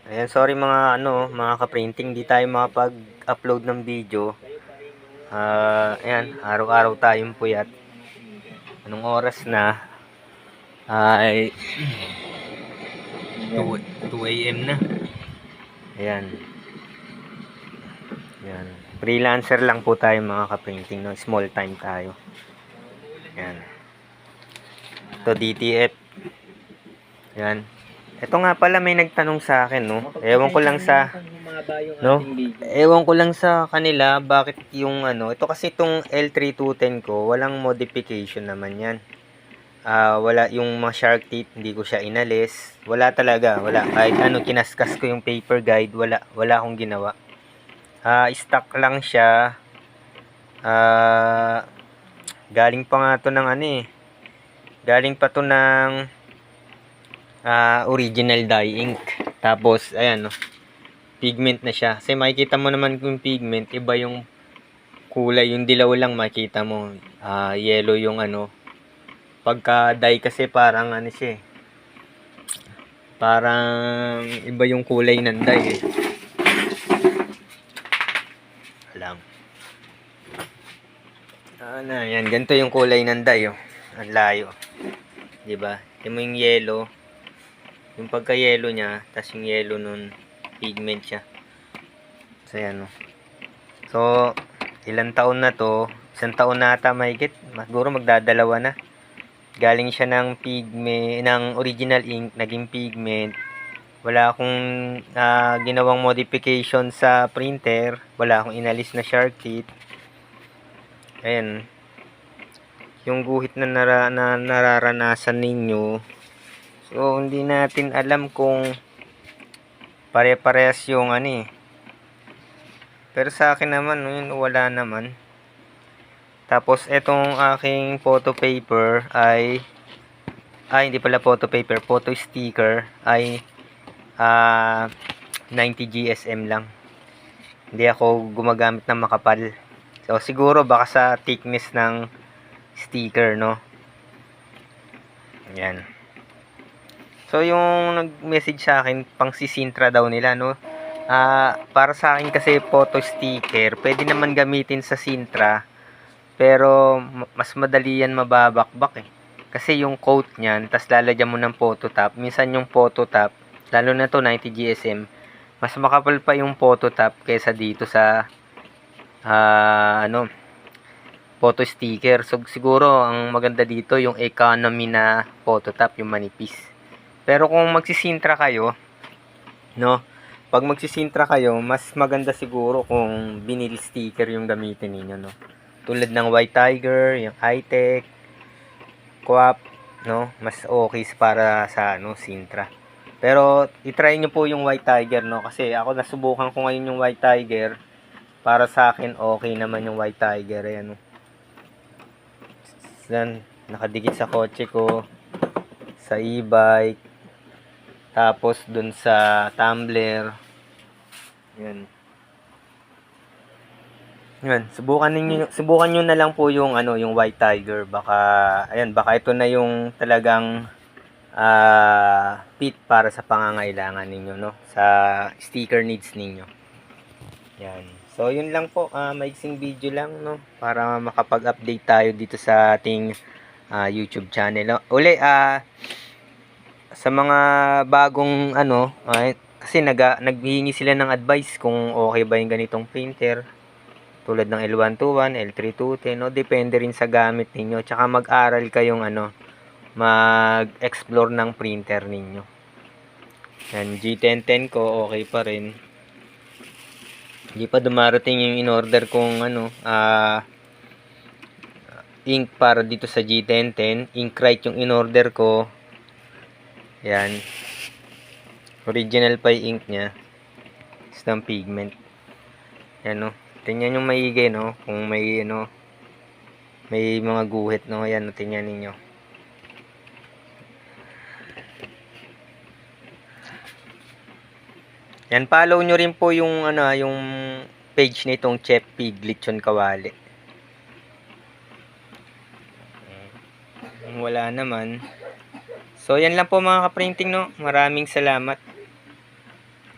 Ayan, sorry mga mga ka-printing, di tayo makapag-upload ng video. Ayan, araw-araw tayong puyat. Anong oras na? Ay 2 AM na. Ayan. Ayan. Freelancer lang po tayo mga ka-printing, no? Small time tayo. Ayan. Ito DTF. Ayan. Ito nga pala may nagtanong sa akin, no? Ewan ko lang sa kanila bakit yung ito kasi itong L3210 ko, walang modification naman 'yan. Wala yung mga shark teeth, hindi ko siya inalis. Wala talaga, wala. Kahit kinaskas ko yung paper guide, wala akong ginawa. Stock lang siya. Galing pa nga to ng galing pa to ng original dye ink. Tapos ayan, no, pigment na siya. Kasi makikita mo naman yung pigment, iba yung kulay, yung dilaw lang makikita mo. Yellow yung pagka dye kasi parang siya parang iba yung kulay ng dye alam. Yan, ganito yung kulay ng dye, oh. Ang layo. 'Di ba? Tingnan mo yung yellow. Yung pagka-yellow niya, tas yung yellow nun pigment siya. So yan, oh. So, ilang taon na to? Isang taon na ata mahigit. Siguro magdadalawa na. Galing siya ng pigment, ng original ink, naging pigment. Wala akong ginawang modification sa printer. Wala akong inalis na shark teeth. Ayan. Yung guhit na nararanasan ninyo. So, hindi natin alam kung pare-parehas yung Pero sa akin naman, wala naman. Tapos, etong aking photo paper ay hindi pala photo paper, photo sticker ay 90 GSM lang. Hindi ako gumagamit ng makapal. So, siguro baka sa thickness ng sticker, no? Ayan. So, yung nag-message sa akin, pang sisintra daw nila, no? Para sa akin kasi photo sticker, pwede naman gamitin sa Sintra. Pero, mas madali yan mababakbak eh. Kasi yung coat niyan, tas lalagyan mo ng photo top. Minsan yung photo top, lalo na to 90 GSM, mas makapal pa yung photo top kaysa dito sa photo sticker. So siguro ang maganda dito yung economy na photo top, yung manipis. Pero kung magsisintra kayo, no? Pag magsisintra kayo, mas maganda siguro kung vinyl sticker yung gamitin niyo, no? Tulad ng White Tiger, yung High-Tech, Quap, no? Mas okay para sa Sintra. Pero i-try niyo po yung White Tiger, no? Kasi ako nasubukan ko ngayon yung White Tiger. Para sa akin okay naman yung White Tiger, ayan, no? Yan, nakadikit sa kotse ko, sa e-bike, tapos dun sa tumbler. Yan. Yan, subukan niyo na lang po yung yung White Tiger. Baka ito na yung talagang fit para sa pangangailangan ninyo, no? Sa sticker needs ninyo. Yan. So, yun lang po, maiksing video lang, no? Para makapag-update tayo dito sa ating YouTube channel. Uli, sa mga bagong kasi naghihingi sila ng advice kung okay ba yung ganitong printer. Tulad ng L121, L3210, no? Depende rin sa gamit ninyo. Tsaka mag-aral kayong mag-explore ng printer ninyo. Yan, G1010 ko, okay pa rin. Hindi pa dumarating yung in-order kong ink para dito sa G1010. Inkrite yung in-order ko. Yan. Original pa yung ink niya. Isang pigment. Yan, no. Tingnan yung maigi, no. Kung may may mga guhit, no. Yan, no. Tingnan ninyo. Yan, follow nyo rin po yung yung page nitong Chef Pig Lechon Kawali. Wala naman. So yan lang po mga ka-printing, no. Maraming salamat.